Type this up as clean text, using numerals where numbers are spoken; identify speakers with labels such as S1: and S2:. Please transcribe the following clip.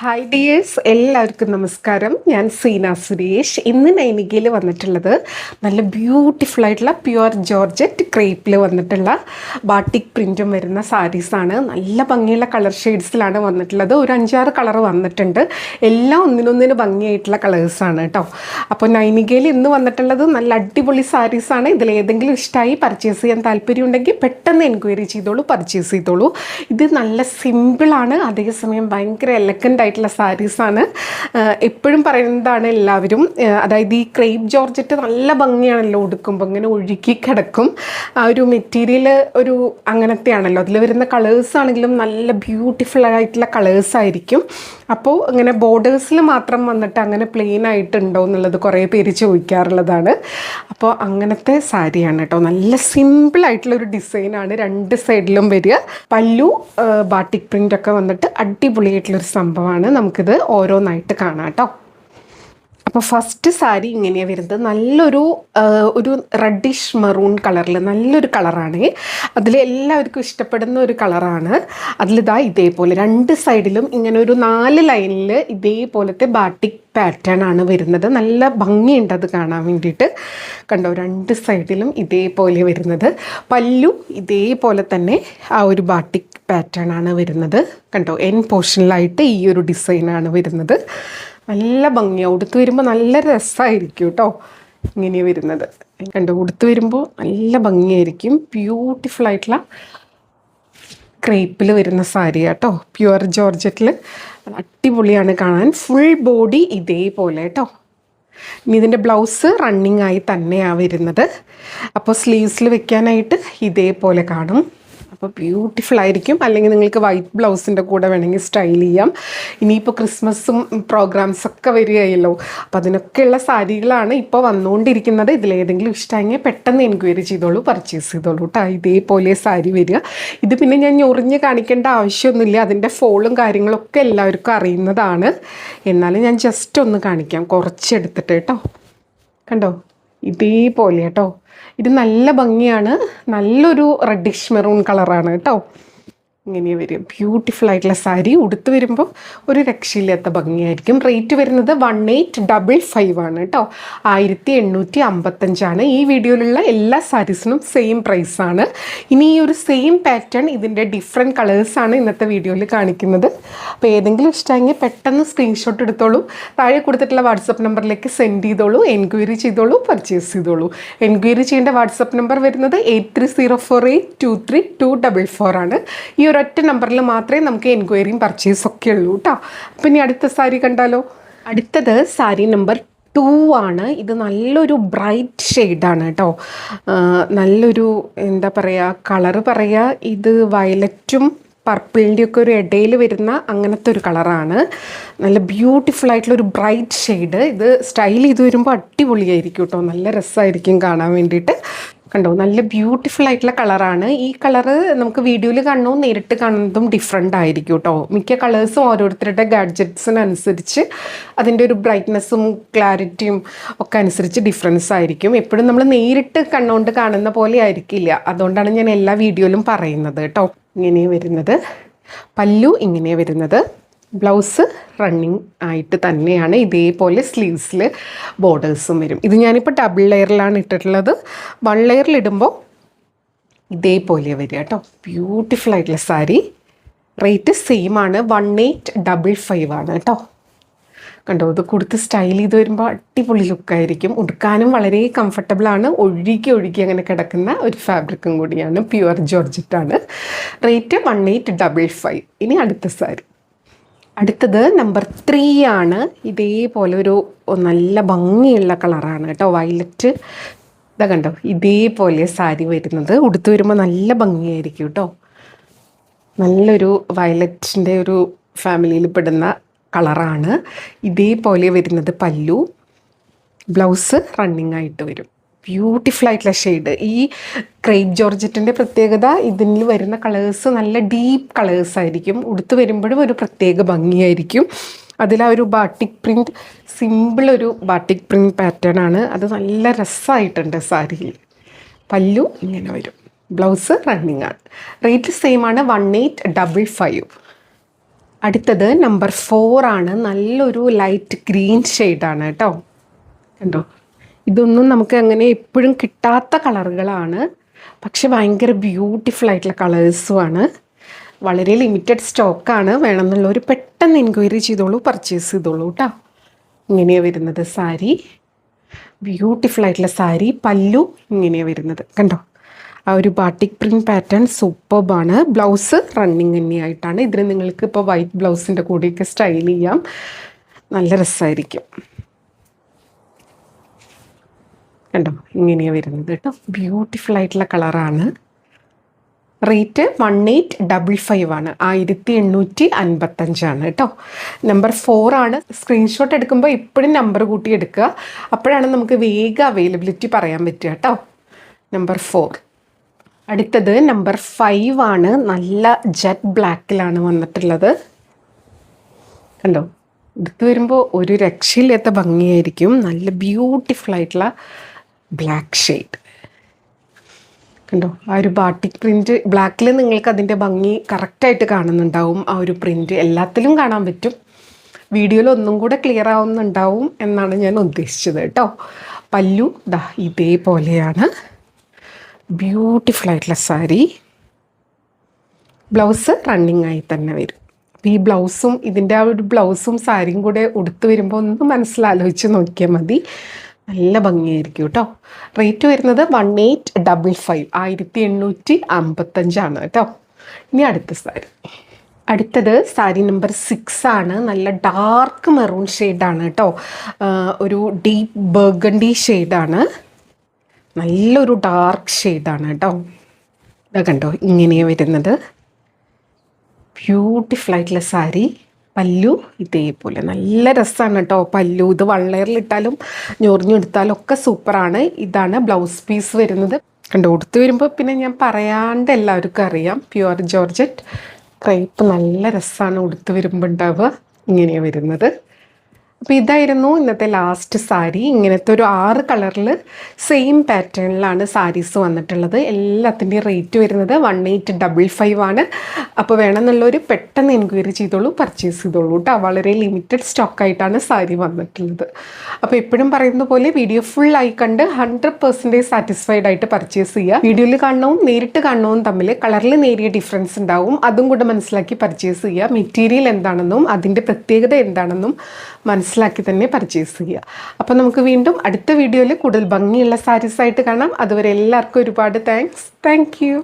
S1: Hi dears, എല്ലാവർക്കും നമസ്കാരം. ഞാൻ സീന സുരേഷ്. ഇന്ന് നൈനികയിൽ വന്നിട്ടുള്ളത് നല്ല ബ്യൂട്ടിഫുൾ ആയിട്ടുള്ള പ്യുവർ ജോർജറ്റ് ക്രേപ്പിൽ വന്നിട്ടുള്ള ബാട്ടിക് പ്രിൻറ്റും വരുന്ന സാരീസാണ്. നല്ല ഭംഗിയുള്ള കളർ ഷെയ്ഡ്സിലാണ് വന്നിട്ടുള്ളത്. ഒരു 5-6 കളർ വന്നിട്ടുണ്ട്. എല്ലാം ഒന്നിനൊന്നിന് ഭംഗിയായിട്ടുള്ള കളേഴ്സാണ് കേട്ടോ. അപ്പോൾ നൈനികയിൽ ഇന്ന് വന്നിട്ടുള്ളത് നല്ല അടിപൊളി സാരീസാണ്. ഇതിലേതെങ്കിലും ഇഷ്ടമായി പർച്ചേസ് ചെയ്യാൻ താല്പര്യം ഉണ്ടെങ്കിൽ പെട്ടെന്ന് എൻക്വയറി ചെയ്തോളൂ, പർച്ചേസ് ചെയ്തോളൂ. ഇത് നല്ല സിമ്പിളാണ്, അതേസമയം ഭയങ്കര എലഗൻ്റ് ആയിട്ടുള്ള സാരീസാണ്. എപ്പോഴും പറയുന്നതാണ് എല്ലാവരും, അതായത് ഈ ക്രേപ്പ് ജോർജറ്റ് നല്ല ഭംഗിയാണല്ലോ ഉടുക്കുമ്പോൾ, ഇങ്ങനെ ഒഴുകി കിടക്കും. ആ ഒരു മെറ്റീരിയൽ ഒരു അങ്ങനത്തെയാണല്ലോ. അതിൽ വരുന്ന കളേഴ്സ് ആണെങ്കിലും നല്ല ബ്യൂട്ടിഫുൾ ആയിട്ടുള്ള കളേഴ്സ് ആയിരിക്കും. അപ്പോൾ ഇങ്ങനെ ബോർഡേഴ്സിൽ മാത്രം വന്നിട്ട് അങ്ങനെ പ്ലെയിൻ ആയിട്ടുണ്ടോ എന്നുള്ളത് കുറേ പേര് ചോദിക്കാറുള്ളതാണ്. അപ്പോൾ അങ്ങനത്തെ സാരിയാണ് കേട്ടോ. നല്ല സിമ്പിളായിട്ടുള്ളൊരു ഡിസൈനാണ്. 2 സൈഡിലും വരിക. പല്ലു ബാട്ടിക് പ്രിൻ്റ് ഒക്കെ വന്നിട്ട് അടിപൊളിയായിട്ടുള്ളൊരു സംഭവമാണ്. നമുക്കിത് ഓരോന്നായിട്ട് കാണാം കേട്ടോ. അപ്പോൾ ഫസ്റ്റ് സാരി ഇങ്ങനെയാണ് വരുന്നത്. നല്ലൊരു റെഡിഷ് മെറൂൺ കളറിൽ നല്ലൊരു കളറാണ്. അതിൽ എല്ലാവർക്കും ഇഷ്ടപ്പെടുന്ന ഒരു കളറാണ്. അതിലിതാ ഇതേപോലെ 2 സൈഡിലും ഇങ്ങനെ ഒരു 4 ലൈനിൽ ഇതേപോലത്തെ ബാട്ടിക് പാറ്റേൺ ആണ് വരുന്നത്. നല്ല ഭംഗിയുണ്ട് അത് കാണാൻ വേണ്ടിയിട്ട്. കണ്ടോ, 2 സൈഡിലും ഇതേപോലെ വരുന്നത്. പല്ലു ഇതേപോലെ തന്നെ ആ ഒരു ബാട്ടിക് പാറ്റേൺ ആണ് വരുന്നത്. കണ്ടോ, എൻ പോർഷനിലായിട്ട് ഈ ഒരു ഡിസൈനാണ് വരുന്നത്. നല്ല ഭംഗിയാണ്. ഉടുത്ത് വരുമ്പോൾ നല്ല രസമായിരിക്കും കേട്ടോ. ഇങ്ങനെ വരുന്നത് കണ്ടോ, ഉടുത്ത് വരുമ്പോൾ നല്ല ഭംഗിയായിരിക്കും. ബ്യൂട്ടിഫുൾ ആയിട്ടുള്ള ക്രേപ്പിൽ വരുന്ന സാരി കേട്ടോ, പ്യുവർ ജോർജറ്റിൽ. അടിപൊളിയാണ് കാണാൻ. ഫുൾ ബോഡി ഇതേപോലെ കേട്ടോ. ഇനി ഇതിൻ്റെ ബ്ലൗസ് റണ്ണിങ് ആയി തന്നെയാണ് വരുന്നത്. അപ്പോൾ സ്ലീവ്സിൽ വെക്കാനായിട്ട് ഇതേപോലെ കാണും. അപ്പോൾ ബ്യൂട്ടിഫുൾ ആയിരിക്കും. അല്ലെങ്കിൽ നിങ്ങൾക്ക് വൈറ്റ് ബ്ലൗസിൻ്റെ കൂടെ വേണമെങ്കിൽ സ്റ്റൈൽ ചെയ്യാം. ഇനിയിപ്പോൾ ക്രിസ്മസും പ്രോഗ്രാംസൊക്കെ വരികയല്ലോ. അപ്പോൾ അതിനൊക്കെയുള്ള സാരികളാണ് ഇപ്പോൾ വന്നുകൊണ്ടിരിക്കുന്നത്. ഇതിലേതെങ്കിലും ഇഷ്ടമെങ്കിൽ പെട്ടെന്ന് എൻക്വയറി ചെയ്തോളൂ, പർച്ചേസ് ചെയ്തോളൂ കേട്ടോ. ഇതേപോലെ സാരി വരിക. ഇത് പിന്നെ ഞാൻ ഞൊറിഞ്ഞ് കാണിക്കേണ്ട ആവശ്യമൊന്നുമില്ല. അതിൻ്റെ ഫോളും കാര്യങ്ങളൊക്കെ എല്ലാവർക്കും അറിയുന്നതാണ്. എന്നാലും ഞാൻ ജസ്റ്റ് ഒന്ന് കാണിക്കാം, കുറച്ചെടുത്തിട്ട് കേട്ടോ. കണ്ടോ, ഇതേപോലെ കേട്ടോ. ഇത് നല്ല ഭംഗിയാണ്. നല്ലൊരു റെഡിഷ് മെറൂൺ കളറാണ് കേട്ടോ. ഇങ്ങനെ വരും ബ്യൂട്ടിഫുൾ ആയിട്ടുള്ള സാരി. ഉടുത്ത് വരുമ്പോൾ ഒരു രക്ഷയില്ലാത്ത ഭംഗിയായിരിക്കും. റേറ്റ് വരുന്നത് 1855 ആണ് കേട്ടോ. 1855 ഈ വീഡിയോയിലുള്ള എല്ലാ സാരീസിനും സെയിം പ്രൈസാണ്. ഇനി ഈ ഒരു സെയിം പാറ്റേൺ ഇതിൻ്റെ ഡിഫറെൻറ്റ് കളേഴ്സാണ് ഇന്നത്തെ വീഡിയോയിൽ കാണിക്കുന്നത്. അപ്പോൾ ഏതെങ്കിലും ഇഷ്ടമെങ്കിൽ പെട്ടെന്ന് സ്ക്രീൻഷോട്ട് എടുത്തോളൂ. താഴെ കൊടുത്തിട്ടുള്ള വാട്സപ്പ് നമ്പറിലേക്ക് സെൻഡ് ചെയ്തോളൂ, എൻക്വയറി ചെയ്തോളൂ, പർച്ചേസ് ചെയ്തോളൂ. എൻക്വയറി ചെയ്യേണ്ട വാട്സപ്പ് നമ്പർ വരുന്നത് 8304823244 ആണ്. ഈ ഒരൊറ്റ നമ്പറിൽ മാത്രമേ നമുക്ക് എൻക്വയറിയും പർച്ചേസൊക്കെ ഉള്ളൂ കേട്ടോ. അപ്പം ഇനി അടുത്ത സാരി കണ്ടാലോ. അടുത്തത് സാരി നമ്പർ 2 ആണ്. ഇത് നല്ലൊരു ബ്രൈറ്റ് ഷെയ്ഡാണ് കേട്ടോ. നല്ലൊരു എന്താ പറയുക, കളറ് പറയുക, ഇത് വയലറ്റും പർപ്പിളിൻ്റെ ഒക്കെ ഒരു ഇടയിൽ വരുന്ന അങ്ങനത്തെ ഒരു കളറാണ്. നല്ല ബ്യൂട്ടിഫുൾ ആയിട്ടുള്ളൊരു ബ്രൈറ്റ് ഷെയ്ഡ്. ഇത് സ്റ്റൈൽ ചെയ്ത് വരുമ്പോൾ അടിപൊളിയായിരിക്കും കേട്ടോ. നല്ല രസമായിരിക്കും കാണാൻ വേണ്ടിയിട്ട്. കണ്ടോ, നല്ല ബ്യൂട്ടിഫുൾ ആയിട്ടുള്ള കളറാണ്. ഈ കളറ് നമുക്ക് വീഡിയോയിൽ കാണുന്നതും നേരിട്ട് കാണുന്നതും ഡിഫറെൻ്റ് ആയിരിക്കും കേട്ടോ. മിക്ക കളേഴ്സും ഓരോരുത്തരുടെ ഗാഡ്ജറ്റ്സിനനുസരിച്ച് അതിൻ്റെ ഒരു ബ്രൈറ്റ്നസ്സും ക്ലാരിറ്റിയും ഒക്കെ അനുസരിച്ച് ഡിഫറൻസ് ആയിരിക്കും. എപ്പോഴും നമ്മൾ നേരിട്ട് കണ്ണുകൊണ്ട് കാണുന്ന പോലെ ആയിരിക്കില്ല. അതുകൊണ്ടാണ് ഞാൻ എല്ലാ വീഡിയോയിലും പറയുന്നത് കേട്ടോ. ഇങ്ങനെ വരുന്നത് പല്ലു, ഇങ്ങനെ വരുന്നത് ബ്ലൗസ് റണ്ണിങ് ആയിട്ട് തന്നെയാണ്. ഇതേപോലെ സ്ലീവ്സിൽ ബോർഡേഴ്സും വരും. ഇത് ഞാനിപ്പോൾ ഡബിൾ ലെയറിലാണ് ഇട്ടിട്ടുള്ളത്. 1 ലെയറിലിടുമ്പോൾ ഇതേപോലെ വരിക കേട്ടോ. ബ്യൂട്ടിഫുൾ ആയിട്ടുള്ള സാരി. റേറ്റ് സെയിം ആണ്, 1855 ആണ് കേട്ടോ. കണ്ടോ, ഇത് കൊടുത്ത് സ്റ്റൈൽ ചെയ്ത് വരുമ്പോൾ അടിപൊളി ലുക്കായിരിക്കും. ഉടുക്കാനും വളരെ കംഫർട്ടബിളാണ്. ഒഴുകി അങ്ങനെ കിടക്കുന്ന ഒരു ഫാബ്രിക്കും കൂടിയാണ്. പ്യുവർ ജോർജറ്റാണ്. റേറ്റ് 1855. ഇനി അടുത്ത സാരി. അടുത്തത് നമ്പർ 3 ആണ്. ഇതേപോലെ ഒരു നല്ല ഭംഗിയുള്ള കളറാണ് കേട്ടോ, വയലറ്റ്. ഇതാ കണ്ടോ, ഇതേപോലെ സാരി വരുന്നത്. ഉടുത്ത് വരുമ്പോൾ നല്ല ഭംഗിയായിരിക്കും കേട്ടോ. നല്ലൊരു വയലറ്റിൻ്റെ ഒരു ഫാമിലിയിൽ പെടുന്ന കളറാണ്. ഇതേപോലെ വരുന്നത് പല്ലു. ബ്ലൗസ് റണ്ണിങ് ആയിട്ട് വരും. ബ്യൂട്ടിഫുൾ ആയിട്ടുള്ള ഷെയ്ഡ്. ഈ ക്രേപ്പ് ജോർജറ്റിൻ്റെ പ്രത്യേകത, ഇതിൽ വരുന്ന കളേഴ്സ് നല്ല ഡീപ്പ് കളേഴ്സ് ആയിരിക്കും. ഉടുത്ത് വരുമ്പോഴും ഒരു പ്രത്യേക ഭംഗിയായിരിക്കും. അതിൽ ആ ഒരു ബാട്ടിക് പ്രിൻറ്റ്, സിമ്പിളൊരു ബാട്ടിക് പ്രിൻറ്റ് പാറ്റേൺ ആണ്. അത് നല്ല രസമായിട്ടുണ്ട് സാരിയിൽ. പല്ലു ഇങ്ങനെ വരും. ബ്ലൗസ് റണ്ണിങ് ആണ്. റേറ്റ് സെയിം ആണ്, 1855. അടുത്തത് നമ്പർ 4 ആണ്. നല്ലൊരു ലൈറ്റ് ഗ്രീൻ ഷെയ്ഡാണ് കേട്ടോ. കണ്ടോ, ഇതൊന്നും നമുക്ക് അങ്ങനെ എപ്പോഴും കിട്ടാത്ത കളറുകളാണ്, പക്ഷെ ഭയങ്കര ബ്യൂട്ടിഫുൾ ആയിട്ടുള്ള കളേഴ്സുമാണ്. വളരെ ലിമിറ്റഡ് സ്റ്റോക്കാണ്. വേണമെന്നുള്ളവർ പെട്ടെന്ന് എൻക്വയറി ചെയ്തോളൂ, പർച്ചേസ് ചെയ്തോളൂ കേട്ടോ. ഇങ്ങനെയാണ് വരുന്നത് സാരി. ബ്യൂട്ടിഫുൾ ആയിട്ടുള്ള സാരി. പല്ലു ഇങ്ങനെയാണ് വരുന്നത്. കണ്ടോ, ആ ഒരു ബാട്ടിക് പ്രിൻറ്റ് പാറ്റേൺ സൂപ്പർബാണ്. ബ്ലൗസ് റണ്ണിങ് തന്നെയായിട്ടാണ്. ഇതിന് നിങ്ങൾക്ക് ഇപ്പോൾ വൈറ്റ് ബ്ലൗസിൻ്റെ കൂടെയൊക്കെ സ്റ്റൈൽ ചെയ്യാം, നല്ല രസമായിരിക്കും. കണ്ടോ, ഇങ്ങനെയാണ് വരുന്നത് കേട്ടോ. ബ്യൂട്ടിഫുൾ ആയിട്ടുള്ള കളറാണ്. റേറ്റ് 1855 ആണ്, 1855 കേട്ടോ. നമ്പർ 4 ആണ്. സ്ക്രീൻഷോട്ട് എടുക്കുമ്പോൾ എപ്പോഴും നമ്പർ കൂട്ടി എടുക്കുക, അപ്പോഴാണ് നമുക്ക് വേഗം അവൈലബിലിറ്റി പറയാൻ പറ്റുക കേട്ടോ. നമ്പർ 4. അടുത്തത് നമ്പർ 5 ആണ്. നല്ല ജെറ്റ് ബ്ലാക്കിലാണ് വന്നിട്ടുള്ളത്. കണ്ടോ, എടുത്തു വരുമ്പോൾ ഒരു രക്ഷയില്ലാത്ത ഭംഗിയായിരിക്കും. നല്ല ബ്യൂട്ടിഫുൾ ആയിട്ടുള്ള ബ്ലാക്ക് ഷെയ്ഡ്. കണ്ടോ, ആ ഒരു ബാട്ടിക് പ്രിൻറ്റ് ബ്ലാക്കിൽ നിങ്ങൾക്ക് അതിൻ്റെ ഭംഗി കറക്റ്റായിട്ട് കാണുന്നുണ്ടാവും. ആ ഒരു പ്രിൻറ്റ് എല്ലാത്തിലും കാണാൻ പറ്റും. വീഡിയോയിൽ ഒന്നും കൂടെ ക്ലിയർ ആവുന്നുണ്ടാവും എന്നാണ് ഞാൻ ഉദ്ദേശിച്ചത് കേട്ടോ. പല്ലു ദാ ഇതേപോലെയാണ്. ബ്യൂട്ടിഫുൾ ആയിട്ടുള്ള സാരി. ബ്ലൗസ് റണ്ണിങ് ആയി തന്നെ വരും. അപ്പോൾ ഈ ബ്ലൗസും ഇതിൻ്റെ ആ ഒരു ബ്ലൗസും സാരിയും കൂടെ ഉടുത്ത് വരുമ്പോൾ ഒന്ന് മനസ്സിലാലോചിച്ച് നോക്കിയാൽ മതി, നല്ല ഭംഗിയായിരിക്കും കേട്ടോ. റേറ്റ് വരുന്നത് 1855, 1855 കേട്ടോ. ഇനി അടുത്ത സാരി. അടുത്തത് സാരി നമ്പർ 6 ആണ്. നല്ല ഡാർക്ക് മെറൂൺ ഷെയ്ഡാണ് കേട്ടോ. ഒരു ഡീപ്പ് ബർഗണ്ടി ഷെയ്ഡാണ്. നല്ലൊരു ഡാർക്ക് ഷെയ്ഡാണ് കേട്ടോ. ഇതാ കണ്ടോ, ഇങ്ങനെയാണ് വരുന്നത്. ബ്യൂട്ടിഫുൾ ആയിട്ടുള്ള സാരി. പല്ലു ഇതേപോലെ നല്ല രസമാണ് കേട്ടോ. പല്ലു ഇത് വള്ളയറിലിട്ടാലും ഞൊറിഞ്ഞെടുത്താലും ഒക്കെ സൂപ്പറാണ്. ഇതാണ് ബ്ലൗസ് പീസ് വരുന്നത്. കണ്ടോ, ഉടുത്ത് വരുമ്പോൾ പിന്നെ ഞാൻ പറയാണ്ട് എല്ലാവർക്കും അറിയാം. പ്യുവർ ജോർജറ്റ് ക്രേപ്പ് നല്ല രസമാണ് ഉടുത്ത് വരുമ്പോൾ ഉണ്ടാവുക. ഇങ്ങനെയാണ് വരുന്നത്. അപ്പോൾ ഇതായിരുന്നു ഇന്നത്തെ ലാസ്റ്റ് സാരി. ഇങ്ങനത്തെ ഒരു 6 കളറിൽ സെയിം പാറ്റേണിലാണ് സാരീസ് വന്നിട്ടുള്ളത്. എല്ലാത്തിൻ്റെയും റേറ്റ് വരുന്നത് 1855 ആണ്. അപ്പോൾ വേണമെന്നുള്ളവർ പെട്ടെന്ന് എൻക്വയറി ചെയ്തോളൂ, പർച്ചേസ് ചെയ്തോളൂ കേട്ടോ. വളരെ ലിമിറ്റഡ് സ്റ്റോക്കായിട്ടാണ് സാരി വന്നിട്ടുള്ളത്. അപ്പോൾ എപ്പോഴും പറയുന്ന പോലെ വീഡിയോ ഫുള്ളായി കണ്ട് 100% സാറ്റിസ്ഫൈഡ് ആയിട്ട് പർച്ചേസ് ചെയ്യുക. വീഡിയോയിൽ കാണണവും നേരിട്ട് കാണണവും തമ്മിൽ കളറിൽ നേരിയ ഡിഫറൻസ് ഉണ്ടാവും, അതും കൂടെ മനസ്സിലാക്കി പർച്ചേസ് ചെയ്യുക. മെറ്റീരിയൽ എന്താണെന്നും അതിൻ്റെ പ്രത്യേകത എന്താണെന്നും മനസ്സിലാക്കി തന്നെ പർച്ചേസ് ചെയ്യുക. അപ്പോൾ നമുക്ക് വീണ്ടും അടുത്ത വീഡിയോയിൽ കൂടുതൽ ഭംഗിയുള്ള സാരീസായിട്ട് കാണാം. അതുവരെ എല്ലാവർക്കും ഒരുപാട് താങ്ക്സ്. Thank you.